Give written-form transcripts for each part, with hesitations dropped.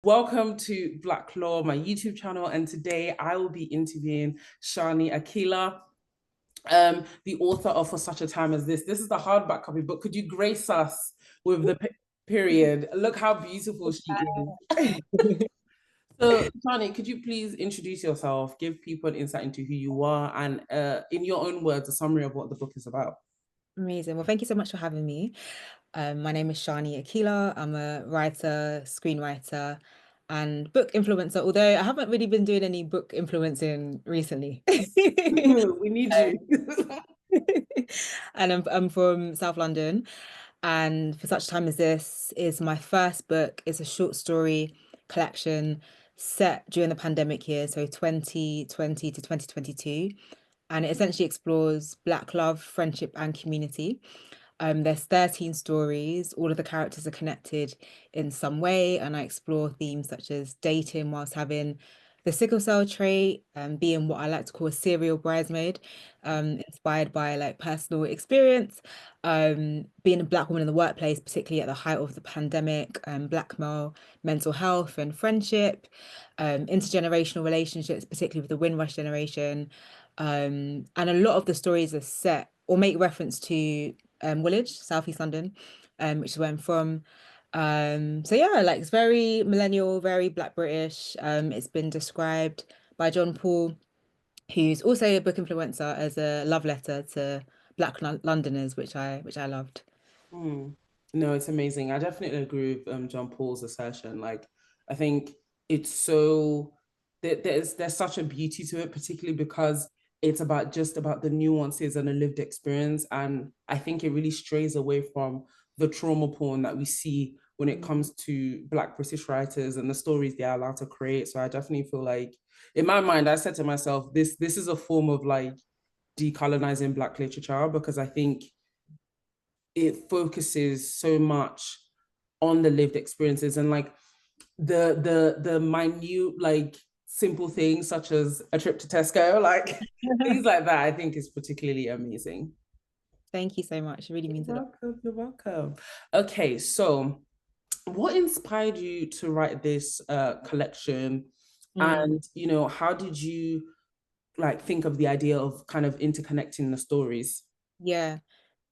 Welcome to Black Law, my YouTube channel, and today I will be interviewing Shani Akilah, the author of For Such a Time as This. This is the hardback copy, but could you grace us with the period? Look how beautiful she is. So, Shani, could you please introduce yourself, give people an insight into who you are, and in your own words, a summary of what the book is about? Amazing. Well, thank you so much for having me. My name is Shani Akilah. I'm a writer, screenwriter, and book influencer, although I haven't really been doing any book influencing recently. We need you. And I'm from South London. And For Such Time as This is my first book. It's a short story collection set during the pandemic year, so 2020 to 2022. And it essentially explores Black love, friendship, and community. There's 13 stories. All of the characters are connected in some way, and I explore themes such as dating whilst having the sickle cell trait, being what I like to call a serial bridesmaid, inspired by like personal experience, being a Black woman in the workplace, particularly at the height of the pandemic, Black male mental health and friendship, intergenerational relationships, particularly with the Windrush generation. And a lot of the stories are set or make reference to Woolwich, Southeast London, which is where I'm from. So yeah, like it's very millennial, very Black British. It's been described by John Paul, who's also a book influencer, as a love letter to Black Londoners, which I loved. Hmm. No, it's amazing. I definitely agree with John Paul's assertion. Like, I think it's so there's such a beauty to it, particularly because it's about just about the nuances and the lived experience. And I think it really strays away from the trauma porn that we see when it comes to Black British writers and the stories they are allowed to create. So I definitely feel like, in my mind, I said to myself, this is a form of like decolonizing Black literature because I think it focuses so much on the lived experiences and like the minute like simple things such as a trip to Tesco, like things like that, I think is particularly amazing. Thank you so much. It really You're means a lot. welcome. You're welcome. Okay, so what inspired you to write this collection, Mm, and how did you like think of the idea of kind of interconnecting the stories? yeah.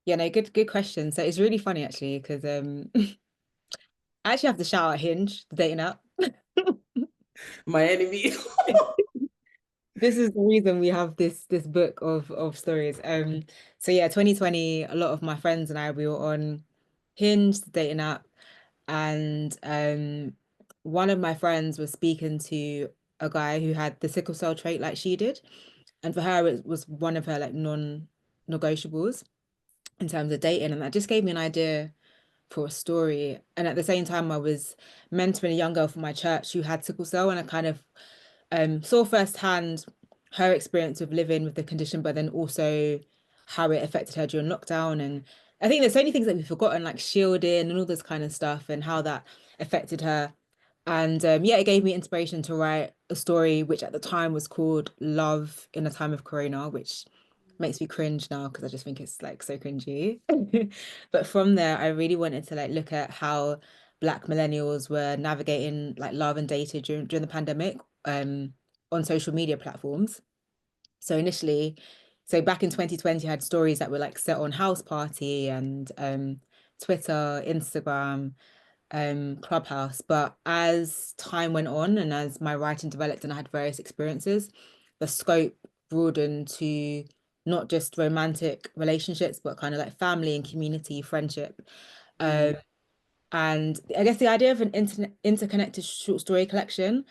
Yeah, no, good question. So it's really funny actually, because I actually have to shout out Hinge, the dating app. My enemy. This is the reason we have this book of stories. So yeah, 2020, a lot of my friends and I, we were on Hinge, the dating app, and one of my friends was speaking to a guy who had the sickle cell trait like she did. And for her, it was one of her like non-negotiables in terms of dating. And that just gave me an idea for a story. And at the same time, I was mentoring a young girl from my church who had sickle cell, and I kind of saw firsthand her experience of living with the condition, but then also how it affected her during lockdown. And I think there's so many things that we've forgotten, like shielding and all this kind of stuff, and how that affected her. And yeah, it gave me inspiration to write a story, which at the time was called Love in a Time of Corona, which makes me cringe now because I just think it's like so cringy. But from there, I really wanted to like look at how Black millennials were navigating like love and data during the pandemic on social media platforms. So initially, so back in 2020, I had stories that were like set on House Party and Twitter, Instagram, Clubhouse. But as time went on and as my writing developed and I had various experiences, the scope broadened to not just romantic relationships, but kind of like family and community, friendship. Mm, Um, and I guess the idea of an interconnected short story collection,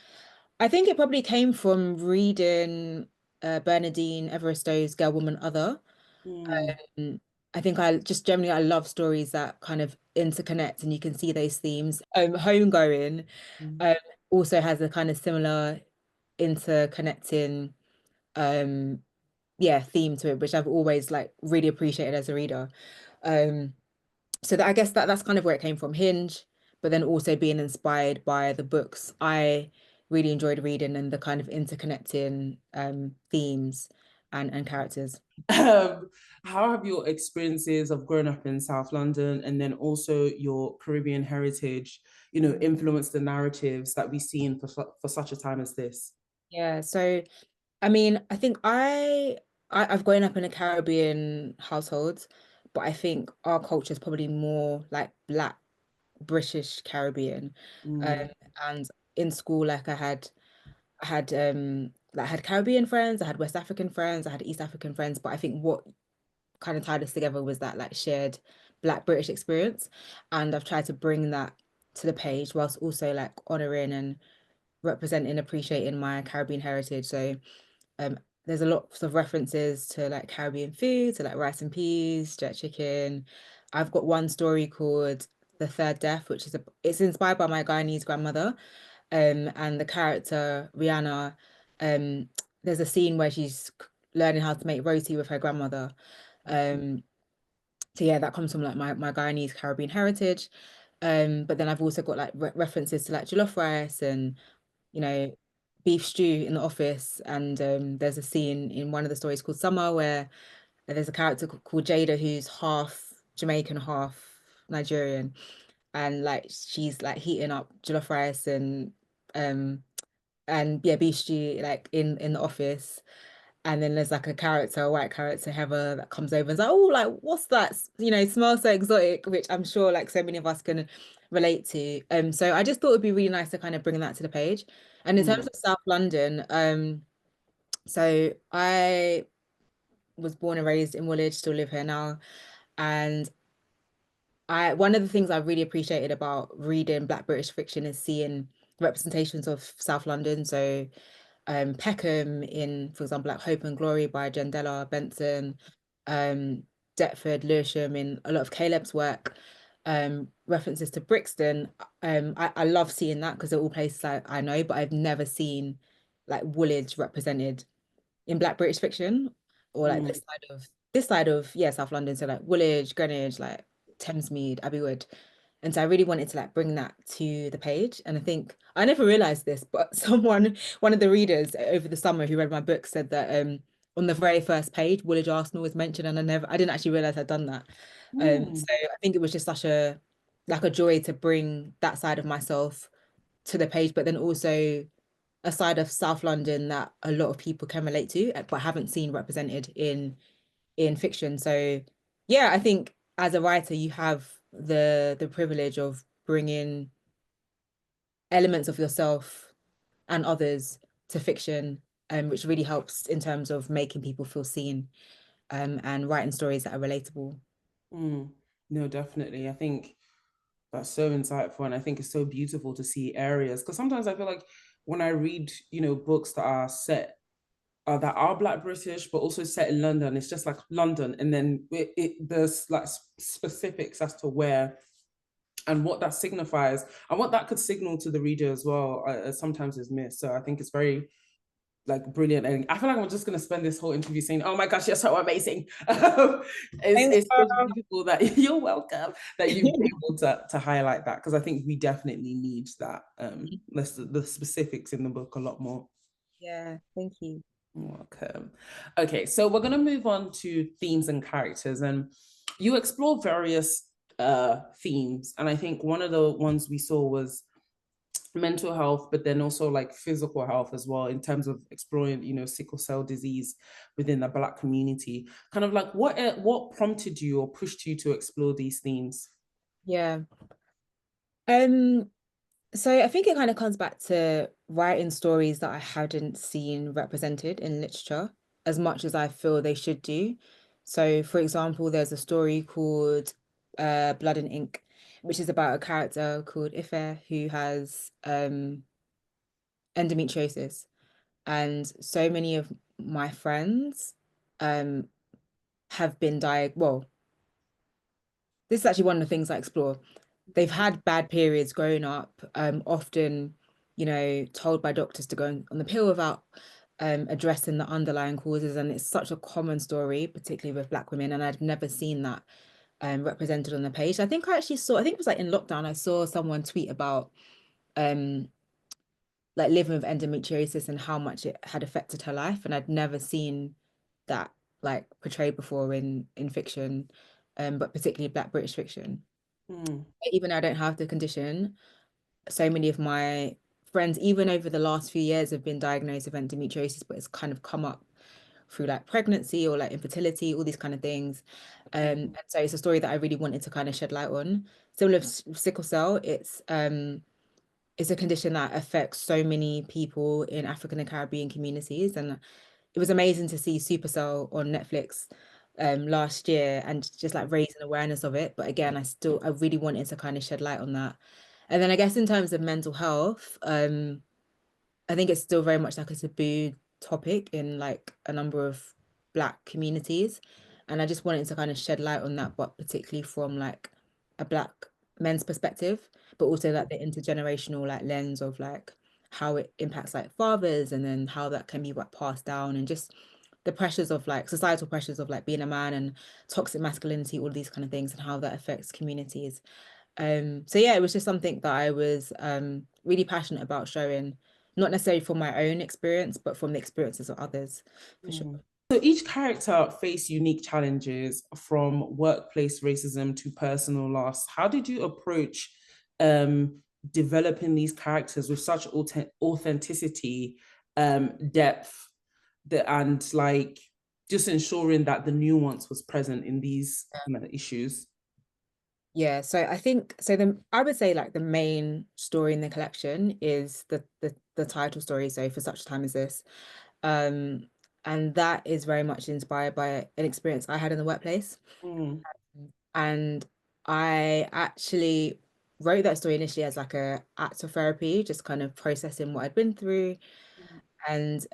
I think it probably came from reading Bernardine Everistow's Girl, Woman, Other. mm, Um, I think I just generally I love stories that kind of interconnect and you can see those themes. Homegoing mm. um, also has a kind of similar interconnecting um yeah theme to it, which I've always like really appreciated as a reader. Um, so that I guess that's kind of where it came from, Hinge, but then also being inspired by the books I really enjoyed reading and the kind of interconnecting themes and characters. Um, how have your experiences of growing up in South London and then also your Caribbean heritage influence the narratives that we see in for such a time as this? Yeah, so I mean, I think I've grown up in a Caribbean household, but I think our culture is probably more like Black British Caribbean. Um, Mm, and in school, like I had Caribbean friends, I had West African friends, I had East African friends, but I think what kind of tied us together was that like shared Black British experience. And I've tried to bring that to the page whilst also like honoring and representing, appreciating my Caribbean heritage. So um, there's a lot of references to like Caribbean food, to like rice and peas, jerk chicken. I've got one story called The Third Death, which is it's inspired by my Guyanese grandmother. And the character Rihanna, um, there's a scene where she's learning how to make roti with her grandmother. Um, so yeah, that comes from like my Guyanese Caribbean heritage. But then I've also got like references to like jollof rice and you know, beef stew in the office. And there's a scene in one of the stories called Summer where there's a character called Jada who's half Jamaican, half Nigerian. And like she's like heating up jollof rice um and yeah, beef stew like in the office. And then there's like a character, a white character, Heather, that comes over and's like, oh, like, what's that? It smells so exotic, which I'm sure like so many of us can relate to. So I just thought it'd be really nice to kind of bring that to the page. And in terms mm, of South London, so I was born and raised in Woolwich, still live here now. And I one of the things I really appreciated about reading Black British fiction is seeing representations of South London. So Peckham in, for example, like Hope and Glory by Jendela Benson, um, Deptford, Lewisham in a lot of Caleb's work, references to Brixton. I love seeing that because they're all places I know, but I've never seen like Woolwich represented in Black British fiction or like mm, this side of yeah, South London. So like Woolwich, Greenwich, like Thamesmead, Abbey Wood. And so I really wanted to like bring that to the page. And I think I never realized this, but one of the readers over the summer who read my book said that on the very first page, Woolwich Arsenal was mentioned, and I didn't actually realize I'd done that. mm, So I think it was just such a like a joy to bring that side of myself to the page, but then also a side of South London that a lot of people can relate to, but haven't seen represented in fiction. So yeah, I think as a writer, you have the privilege of bringing elements of yourself and others to fiction, which really helps in terms of making people feel seen, and writing stories that are relatable. mm. No, definitely. I think that's so insightful, and I think it's so beautiful to see areas because sometimes I feel like when I read, books that are Black British, but also set in London. It's just like London, and then there's like specifics as to where and what that signifies, and what that could signal to the reader as well. Sometimes is missed. So I think it's very like brilliant, and I feel like I'm just gonna spend this whole interview saying, "Oh my gosh, you're so amazing." Thanks, It's so girl. beautiful that you're welcome that you've been able to highlight that because I think we definitely need that. The specifics in the book a lot more. Yeah, thank you. Welcome. Okay, so we're gonna move on to themes and characters, and you explore various themes, and I think one of the ones we saw was mental health, but then also like physical health as well, in terms of exploring, sickle cell disease within the Black community. Kind of like what prompted you or pushed you to explore these themes? Yeah. Um, so I think it kind of comes back to writing stories that I hadn't seen represented in literature as much as I feel they should do. So, for example, there's a story called Blood and Ink, which is about a character called Ife who has endometriosis. And so many of my friends um have been well, this is actually one of the things I explore. They've had bad periods growing up, often, told by doctors to go on the pill without addressing the underlying causes. And it's such a common story, particularly with Black women. And I'd never seen that represented on the page. I think it was like in lockdown, I saw someone tweet about um like living with endometriosis and how much it had affected her life. And I'd never seen that like portrayed before in fiction, but particularly Black British fiction. Mm, Even though I don't have the condition, so many of my friends, even over the last few years, have been diagnosed with endometriosis, but it's kind of come up through like pregnancy or like infertility, all these kind of things. And so it's a story that I really wanted to kind of shed light on. Similar to sickle cell, it's a condition that affects so many people in African and Caribbean communities. And it was amazing to see Supercell on Netflix last year and just like raising awareness of it. But again, I really wanted to kind of shed light on that. And then I guess in terms of mental health, I think it's still very much like a taboo topic in like a number of Black communities. And I just wanted to kind of shed light on that, but particularly from like a Black men's perspective, but also like the intergenerational like lens of like how it impacts like fathers and then how that can be like passed down and just the pressures of like societal pressures of like being a man and toxic masculinity, all these kind of things and how that affects communities. So yeah, it was just something that I was really passionate about showing, not necessarily from my own experience, but from the experiences of others, for sure. Mm. So each character faced unique challenges from workplace racism to personal loss. How did you approach developing these characters with such authenticity, depth, and like just ensuring that the nuance was present in these issues? Yeah, so I think so I would say like the main story in the collection is the title story, so for such a time as this. Um, and that is very much inspired by an experience I had in the workplace. Mm, And I actually wrote that story initially as like a act of therapy, just kind of processing what I'd been through. And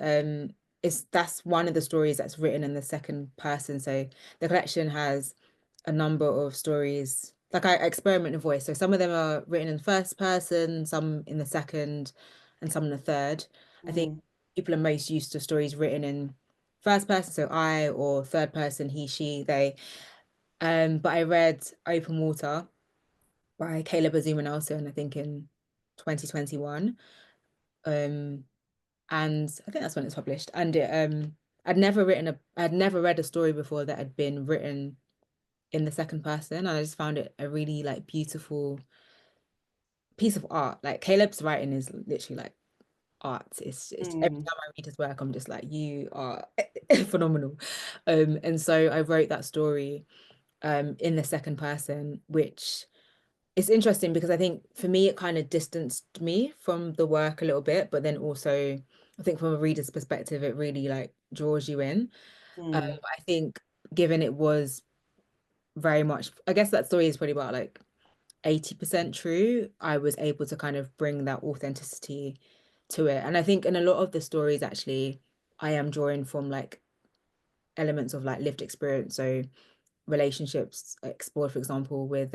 that's one of the stories that's written in the second person. So the collection has a number of stories. Like I experiment in voice. So some of them are written in first person, some in the second, and some in the third. I think mm, people are most used to stories written in first person, so I, or third person, he, she, they. But I read Open Water by Caleb Azuma Nelson, I think in 2021. Um, and I think that's when it's published. And I'd never read a story before that had been written in the second person. And I just found it a really like beautiful piece of art. Like Caleb's writing is literally like art. It's every mm, time I read his work, I'm just like, you are phenomenal. And so I wrote that story in the second person, which it's interesting because I think for me it kind of distanced me from the work a little bit, but then also I think from a reader's perspective, it really like draws you in. mm, I think given it was very much, I guess that story is probably about like 80% true, I was able to kind of bring that authenticity to it. And I think in a lot of the stories, actually, I am drawing from like elements of like lived experience. So relationships explored, for example, with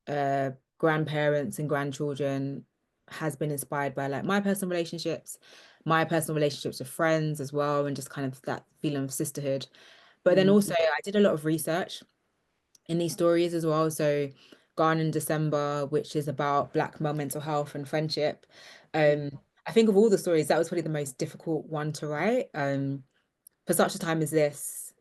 uh grandparents and grandchildren has been inspired by like my personal relationships with friends as well, and just kind of that feeling of sisterhood. But then mm, also I did a lot of research in these stories as well. So Gone in December, which is about Black male mental health and friendship. Um, I think of all the stories, that was probably the most difficult one to write. For such a time as this,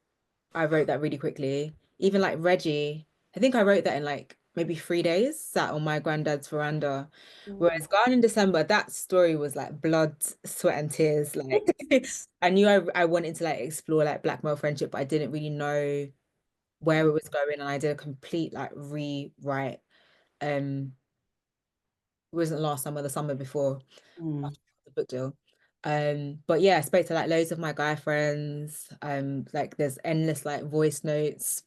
I wrote that really quickly. Even like Reggie, I think I wrote that in like maybe 3 days, sat on my granddad's veranda. mm, Whereas Gone in December, that story was like blood, sweat, and tears. Like I knew I wanted to like explore like Black male friendship, but I didn't really know where it was going, and I did a complete like rewrite. It wasn't last summer, the summer before mm. after the book deal. But yeah, I spoke to like loads of my guy friends. Like there's endless like voice notes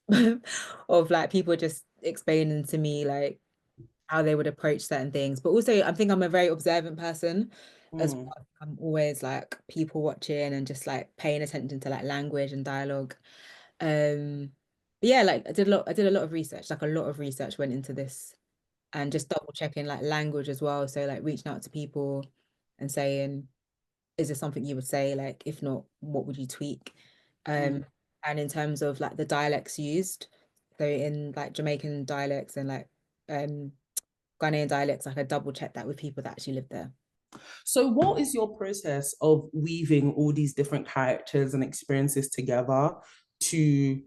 of like people just explaining to me like how they would approach certain things. But also I think I'm a very observant person as Mm. well. I'm always like people watching and just like paying attention to like language and dialogue. Um, but yeah, like I did a lot of research, like a lot of research went into this and just double checking like language as well. So like reaching out to people and saying, is this something you would say? Like, if not, what would you tweak? Mm. And in terms of like the dialects used, so in like Jamaican dialects and like um Ghanaian dialects, like I double checked that with people that actually live there. So, what is your process of weaving all these different characters and experiences together to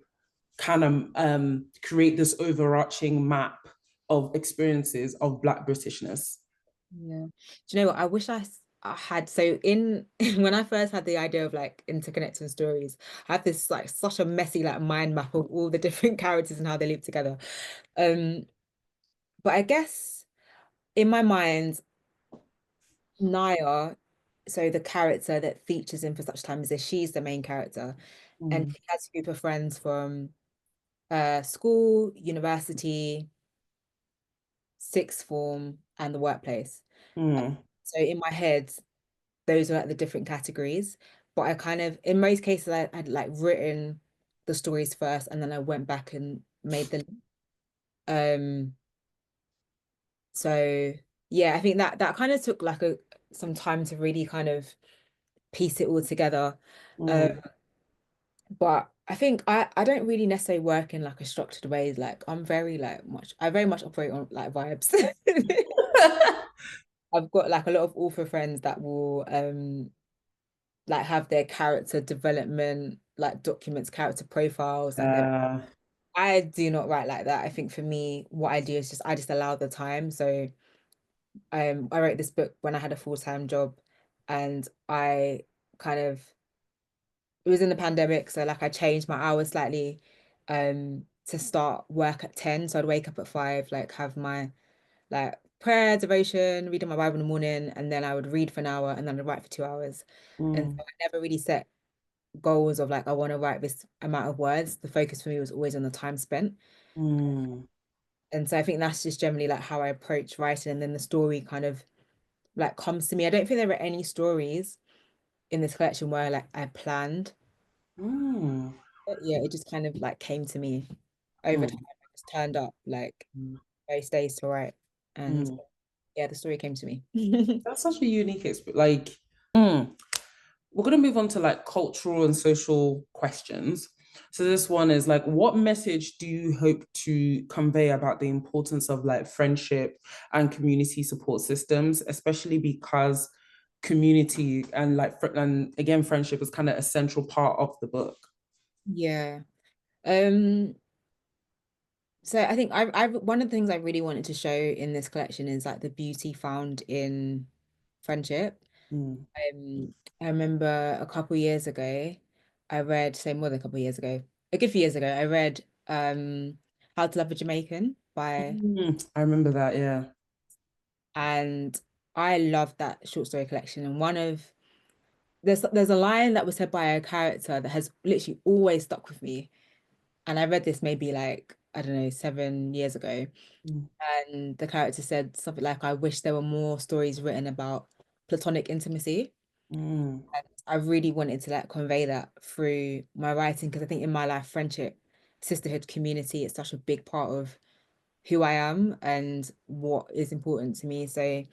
kind of create this overarching map of experiences of Black Britishness? Yeah. Do you know what? I wish I had so in when I first had the idea of like interconnecting stories, I had this like such a messy like mind map of all the different characters and how they live together. Um, but I guess in my mind, Naya, so the character that features in For Such Time as This, she's the main character. And Mm, she has a group of friends from school, university, sixth form, and the workplace. mm, So in my head, those are like the different categories. But I kind of, in most cases, I'd like written the stories first and then I went back and made the so yeah, I think that kind of took like a some time to really kind of piece it all together. Um, mm. but I think I don't really necessarily work in like a structured way. Like I'm very like much I very much operate on like vibes. I've got like a lot of author friends that will like have their character development like documents, character profiles, like their Uh, I do not write like that. I think for me, what I do is just I just allow the time. So I wrote this book when I had a full-time job and I kind of it was in the pandemic, so like I changed my hours slightly to start work at 10. So I'd wake up at 5, like have my like prayer, devotion, reading my Bible in the morning, and then I would read for an hour and then I'd write for 2 hours. And mm, so I never really set goals of like I want to write this amount of words. The focus for me was always on the time spent. mm, And so I think that's just generally like how I approach writing. And then the story kind of like comes to me. I don't think there are any stories in this collection where like I planned. mm, But yeah, it just kind of like came to me over time. mm, I just turned up like mm, most days to write. And mm. yeah, the story came to me. That's such a unique experience. Like, mm. We're going to move on to like cultural and social questions. So this one is like, what message do you hope to convey about the importance of like friendship and community support systems, especially because community and like and again friendship is kind of a central part of the book. Yeah. Um, so I think I've one of the things I really wanted to show in this collection is like the beauty found in friendship. Mm. I remember a couple years ago, I read, say more than a couple years ago, a good few years ago, I read How to Love a Jamaican by, I remember that, yeah. and I love that short story collection. And one of there's a line that was said by a character that has literally always stuck with me. And I read this maybe like, I don't know, 7 years ago. Mm, And the character said something like, I wish there were more stories written about platonic intimacy. mm, And I really wanted to like convey that through my writing because I think in my life, friendship, sisterhood, community is such a big part of who I am and what is important to me. So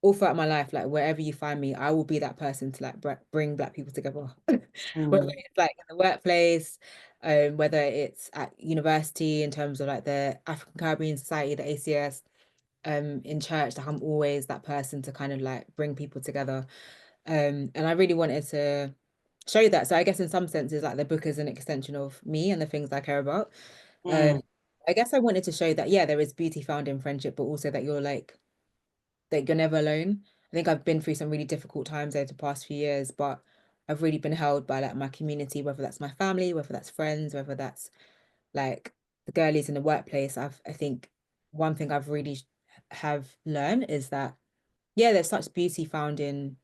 all throughout my life, like wherever you find me, I will be that person to like bring Black people together, whether mm, it's like in the workplace, whether it's at university in terms of like the African Caribbean Society, the ACS, in church, like I'm always that person to kind of like bring people together. And I really wanted to show that. So I guess in some senses, like the book is an extension of me and the things I care about. Um, mm, I guess I wanted to show that, yeah, there is beauty found in friendship, but also that you're like, that you're never alone. I think I've been through some really difficult times over the past few years, but I've really been held by like my community, whether that's my family, whether that's friends, whether that's like the girlies in the workplace. I think one thing I've really have learned is that yeah, there's such beauty found in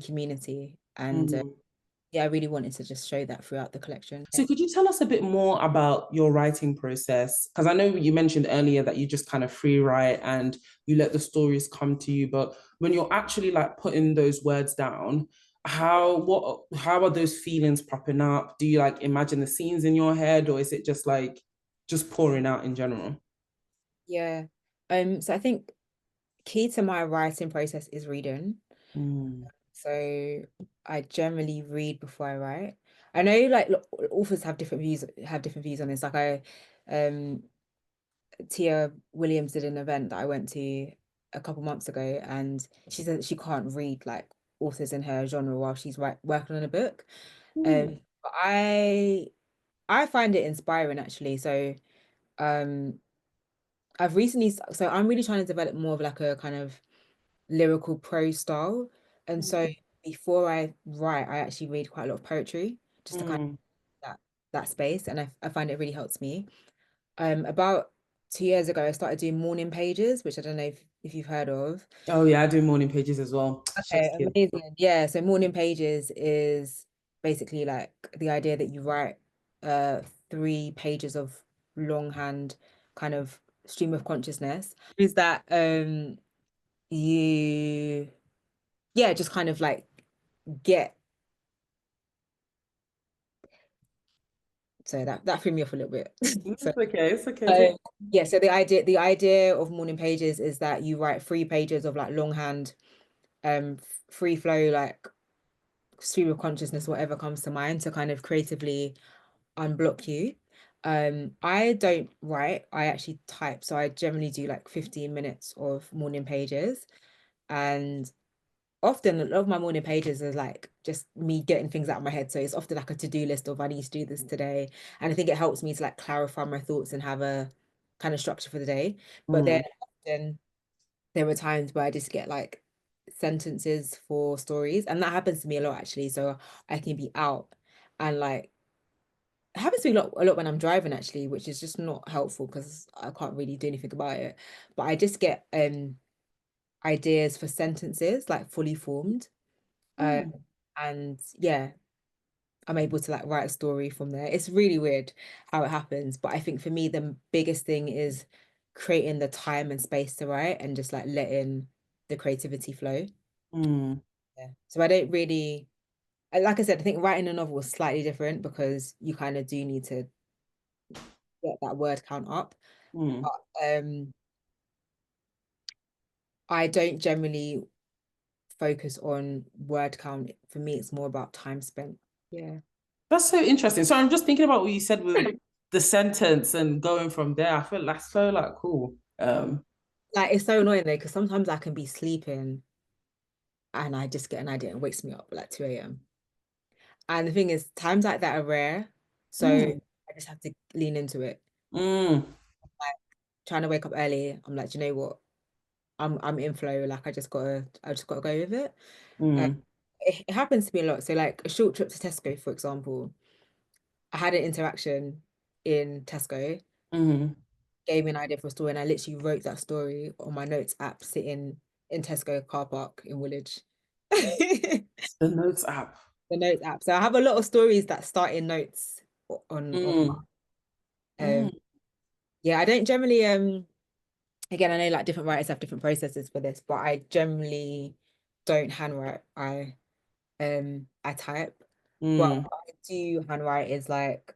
community, and mm. yeah, I really wanted to just show that throughout the collection. So could you tell us a bit more about your writing process? Because I know you mentioned earlier that you just kind of free write and you let the stories come to you, but when you're actually like putting those words down, how are those feelings popping up? Do you like imagine the scenes in your head or is it just like just pouring out in general? Yeah. So I think key to my writing process is reading. Mm, So I generally read before I write. I know like authors have different views on this. Like um Tia Williams did an event that I went to a couple months ago, and she said that she can't read like authors in her genre while she's working on a book. mm, But I find it inspiring actually. So um I've recently so I'm really trying to develop more of like a kind of lyrical prose style. And so Mm. before I write, I actually read quite a lot of poetry just to kind Mm. of that space. And I find it really helps me. About 2 years ago, I started doing morning pages, which I don't know if you've heard of. Oh yeah, I do morning pages as well. Okay, Chef's kiss. amazing. Yeah, so morning pages is basically like the idea that you write 3 pages of longhand kind of stream of consciousness. Is that you yeah, just kind of like get so that threw me off a little bit. So It's okay. It's okay. uh, yeah, so the idea of morning pages is that you write 3 pages of like longhand free flow like stream of consciousness, whatever comes to mind to kind of creatively unblock you. I don't write, I actually type. So I generally do like 15 minutes of morning pages. And often a lot of my morning pages are like just me getting things out of my head. So it's often like a to-do list of I need to do this today. And I think it helps me to like clarify my thoughts and have a kind of structure for the day. But then Mm. often there were times where I just get like sentences for stories. And that happens to me a lot actually. So I can be out and like it happens to me a lot when I'm driving actually, which is just not helpful because I can't really do anything about it. But I just get ideas for sentences like fully formed. Uh Mm. and yeah, I'm able to like write a story from there. It's really weird how it happens, but I think for me the biggest thing is creating the time and space to write and just like letting the creativity flow. Mm. Yeah. So I don't really like I said, I think writing a novel is slightly different because you kind of do need to get that word count up. Mm. But I don't generally focus on word count. For me, it's more about time spent. Yeah. That's so interesting. So I'm just thinking about what you said with the sentence and going from there. I feel that's so like cool. Like it's so annoying though, because sometimes I can be sleeping and I just get an idea and wakes me up at like 2 a.m. And the thing is, times like that are rare. So Mm. I just have to lean into it. Mm. Like trying to wake up early, I'm like, "Do you know what? I'm in flow. Like I just gotta go with it. Uh, Mm. it happens to me a lot. So like a short trip to Tesco, for example, I had an interaction in Tesco, Mm. gave me an idea for a story, and I literally wrote that story on my notes app sitting in Tesco car park in Woolwich. The notes app. The notes app. So I have a lot of stories that start in notes on Mm. um Mm. yeah, I don't generally again I know like different writers have different processes for this, but I generally don't handwrite. I type. But Mm. what I do handwrite is like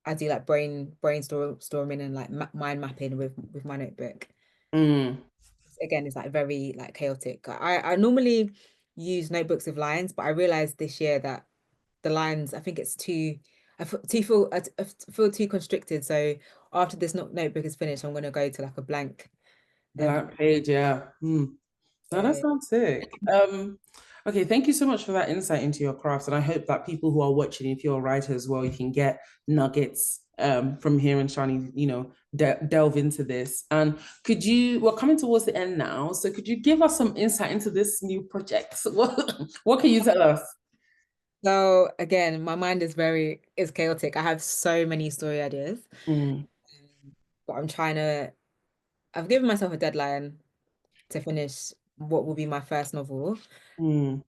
I do like brainstorming and like ma mind mapping with my notebook. Mm. Again, it's like very like chaotic. I normally use notebooks with lines, but I realized this year that the lines, I think it's too, I feel too constricted. So after this notebook is finished, I'm gonna go to like a blank. Blank page, yeah. Mm. No, that Yeah. sounds sick. Okay, thank you so much for that insight into your craft. And I hope that people who are watching, if you're a writer as well, you can get nuggets from hearing Shani, delve into this. And we're coming towards the end now. So could you give us some insight into this new project? What can you tell us? So again, my mind is chaotic. I have so many story ideas, Mm. but I've given myself a deadline to finish what will be my first novel. Mm.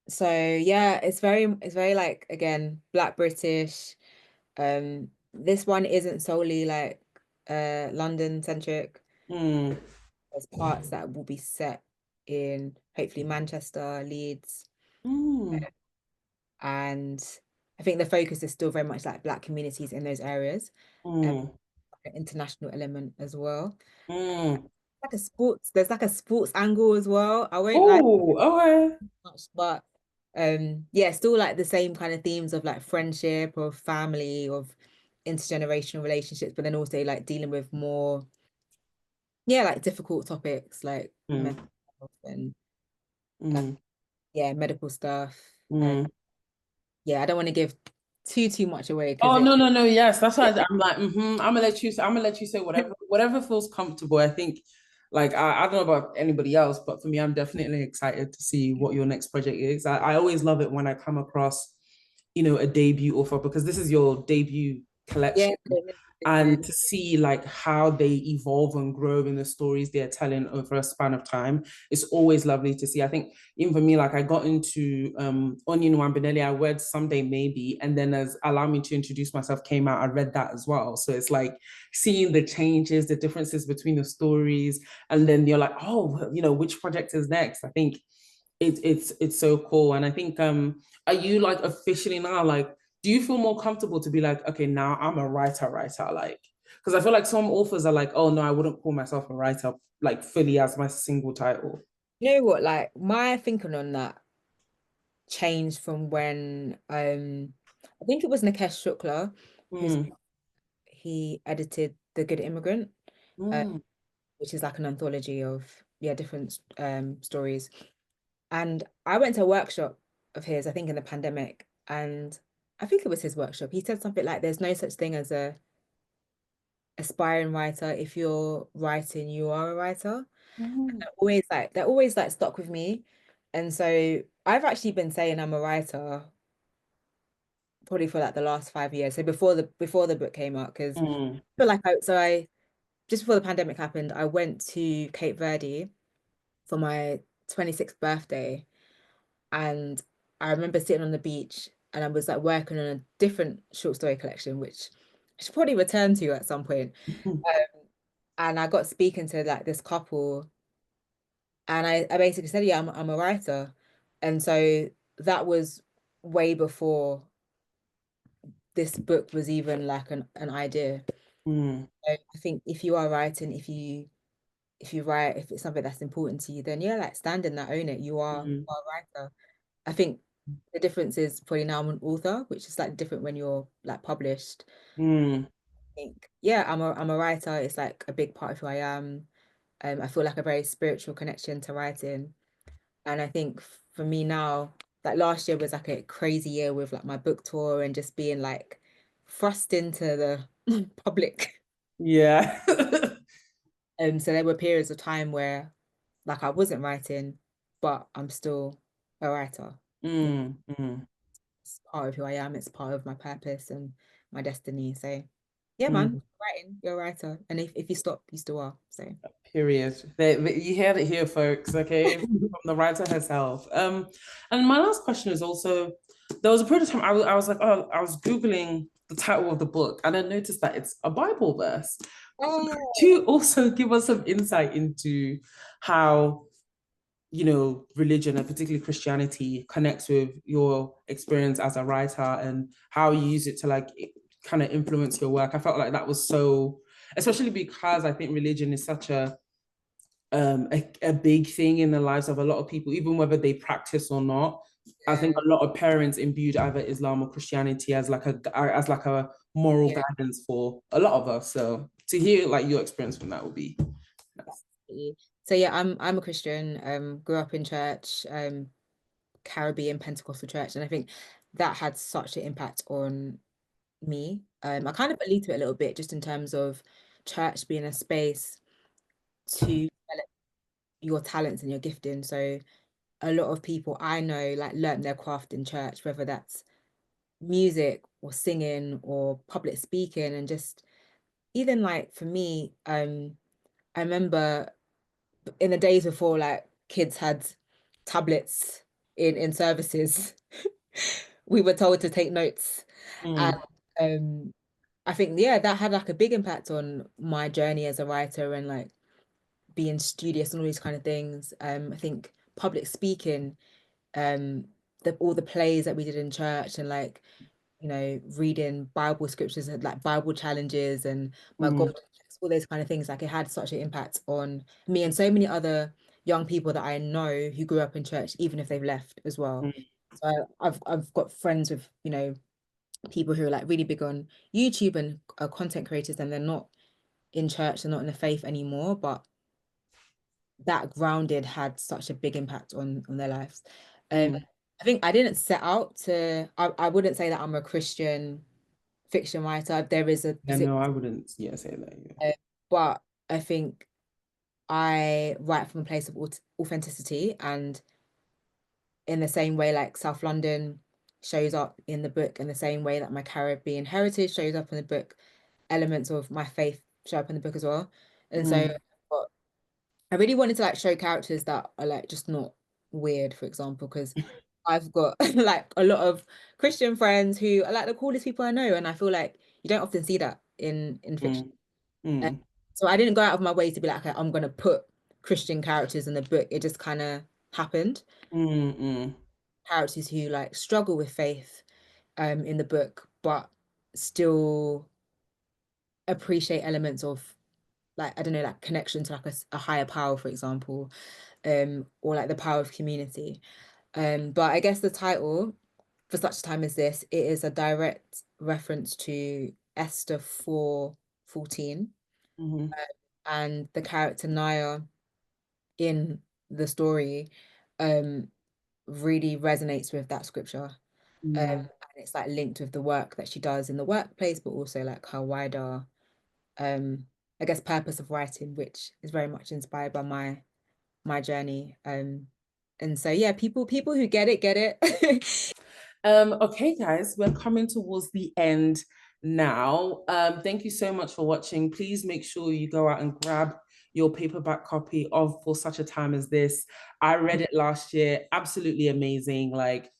So yeah, it's very like again, Black British. This one isn't solely like London centric. Mm. There's parts that will be set in hopefully Manchester, Leeds, Mm. and I think the focus is still very much like Black communities in those areas. Um, Mm. an international element as well. Mm. There's like a sports angle as well. I won't like Oh, okay. much, but yeah, still like the same kind of themes of like friendship or family, of intergenerational relationships, but then also like dealing with more, yeah, like difficult topics like Mm. mental health and uh, Mm. yeah, medical stuff. Mm. Yeah, I don't want to give too much away because Oh it no, no, no, yes. That's why I'm like, I'm gonna let you say whatever feels comfortable. I think Like I don't know about anybody else, but for me, I'm definitely excited to see what your next project is. I always love it when I come across, a debut author because this is your debut Yeah, collection, this is. and to see like how they evolve and grow in the stories they're telling over a span of time, it's always lovely to see. I think even for me, like I got into Onion Wambinelli, I read Someday Maybe, and then as Allow Me to Introduce Myself came out, I read that as well. So it's like seeing the changes, the differences between the stories, and then you're like, oh, which project is next? I think it's so cool. And I think are you like officially now like, do you feel more comfortable to be like, okay, now I'm a writer, like, because I feel like some authors are like, oh no, I wouldn't call myself a writer like fully as my single title. You know what? Like my thinking on that changed from when I think it was Nikesh Shukla who's Mm, he edited The Good Immigrant, uh, mm, which is like an anthology of different stories. And I went to a workshop of his, I think in the pandemic, and I think it was his workshop. He said something like, "There's no such thing as a aspiring writer. If you're writing, you are a writer." mm, That always like stuck with me. And so I've actually been saying I'm a writer probably for like the last 5 years. So before the book came out, because mm, I feel like I just before the pandemic happened, I went to Cape Verde for my 26th birthday. And I remember sitting on the beach and I was like working on a different short story collection, which I should probably return to at some point. mm, Um, and I got speaking to like this couple, and I basically said, yeah, I'm a writer. And so that was way before this book was even like an idea. mm, So I think if you are writing, if you write, if it's something that's important to you, then yeah, like stand in that, own it. mm, You are a writer. I think the difference is probably now I'm an author, which is like different when you're like published. mm, I think, yeah, I'm a writer. It's like a big part of who I am. I feel like a very spiritual connection to writing. And I think for me now, like last year was like a crazy year with like my book tour and just being like thrust into the public. yeah. So there were periods of time where like I wasn't writing, but I'm still a writer. Mm, mm, It's part of who I am. It's part of my purpose and my destiny. So yeah, man, mm. writing, you're a writer. And if you stop, you still are. So Period. You heard it here, folks. Okay, from the writer herself. And my last question is also: there was a period of time I was like, oh, I was googling the title of the book, and I noticed that it's a Bible verse. Do oh, you also give us some insight into how religion and particularly Christianity connects with your experience as a writer and how you use it to like kind of influence your work? I felt like that was so, especially because I think religion is such a big thing in the lives of a lot of people, even whether they practice or not. I think yeah, a lot of parents imbued either Islam or Christianity as like a moral yeah. guidance for a lot of us. So to hear like your experience from that would be nice. So yeah, I'm a Christian. Grew up in church, Caribbean Pentecostal church, and I think that had such an impact on me. I kind of believe to it a little bit, just in terms of church being a space to develop your talents and your gifting. So a lot of people I know like learnt their craft in church, whether that's music or singing or public speaking, and just even like for me, I remember in the days before like kids had tablets in services, we were told to take notes. And Mm, um I think yeah, that had like a big impact on my journey as a writer and like being studious and all these kind of things. I think public speaking, um all the plays that we did in church and like reading Bible scriptures and like Bible challenges and my God, mm, all those kind of things, like it had such an impact on me and so many other young people that I know who grew up in church, even if they've left as well. mm, So I've got friends with, people who are like really big on YouTube and are content creators and they're not in church, they're not in the faith anymore, but that grounded had such a big impact on their lives. mm. I think I didn't set out to, I wouldn't say that I'm a Christian fiction writer. There is a Yeah, no, particular, I wouldn't, yeah, say that. Yeah. but I think I write from a place of authenticity, and in the same way like South London shows up in the book, in the same way that my Caribbean heritage shows up in the book, elements of my faith show up in the book as well. And so Mm, but I really wanted to like show characters that are like just not weird, for example, because I've got like a lot of Christian friends who are like the coolest people I know, and I feel like you don't often see that in fiction. mm, Uh, mm, so I didn't go out of my way to be like, okay, I'm gonna put Christian characters in the book. It just kind of happened. mm, mm, Characters who like struggle with faith in the book, but still appreciate elements of like, I don't know, like connection to like a higher power, for example, or like the power of community. But I guess the title, For Such a Time as This, it is a direct reference to Esther 4:14. mm, And the character Naya in the story um really resonates with that scripture. mm. And it's like linked with the work that she does in the workplace, but also like her wider um I guess purpose of writing, which is very much inspired by my journey. And so yeah, people who get it. Okay, guys, we're coming towards the end now. Thank you so much for watching. Please make sure you go out and grab your paperback copy of For Such a Time as This. I read it last year, absolutely amazing, like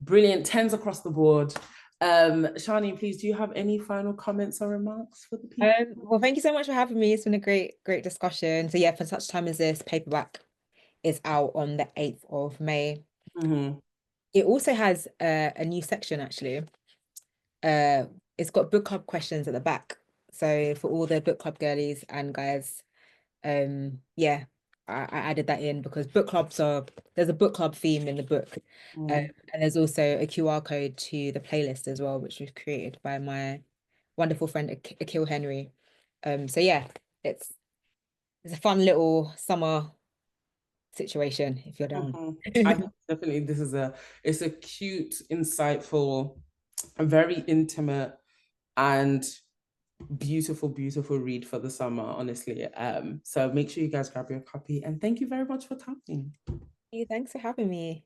brilliant, tens across the board. Shani, please, do you have any final comments or remarks for the people? Well, thank you so much for having me. It's been a great discussion. So yeah, For Such Time as This, paperback is out on the 8th of May. Mm-hmm. It also has a new section actually. Uh, it's got book club questions at the back. So for all the book club girlies and guys, yeah, I added that in because book clubs are there's a book club theme in the book. Mm-hmm. And there's also a QR code to the playlist as well, which was created by my wonderful friend Akil Henry. So yeah, it's it's a fun little summer situation if you're down. Mm-hmm. I think definitely this is it's a cute, insightful, a very intimate and beautiful, beautiful read for the summer, honestly. So make sure you guys grab your copy and thank you very much for talking. Thanks for having me.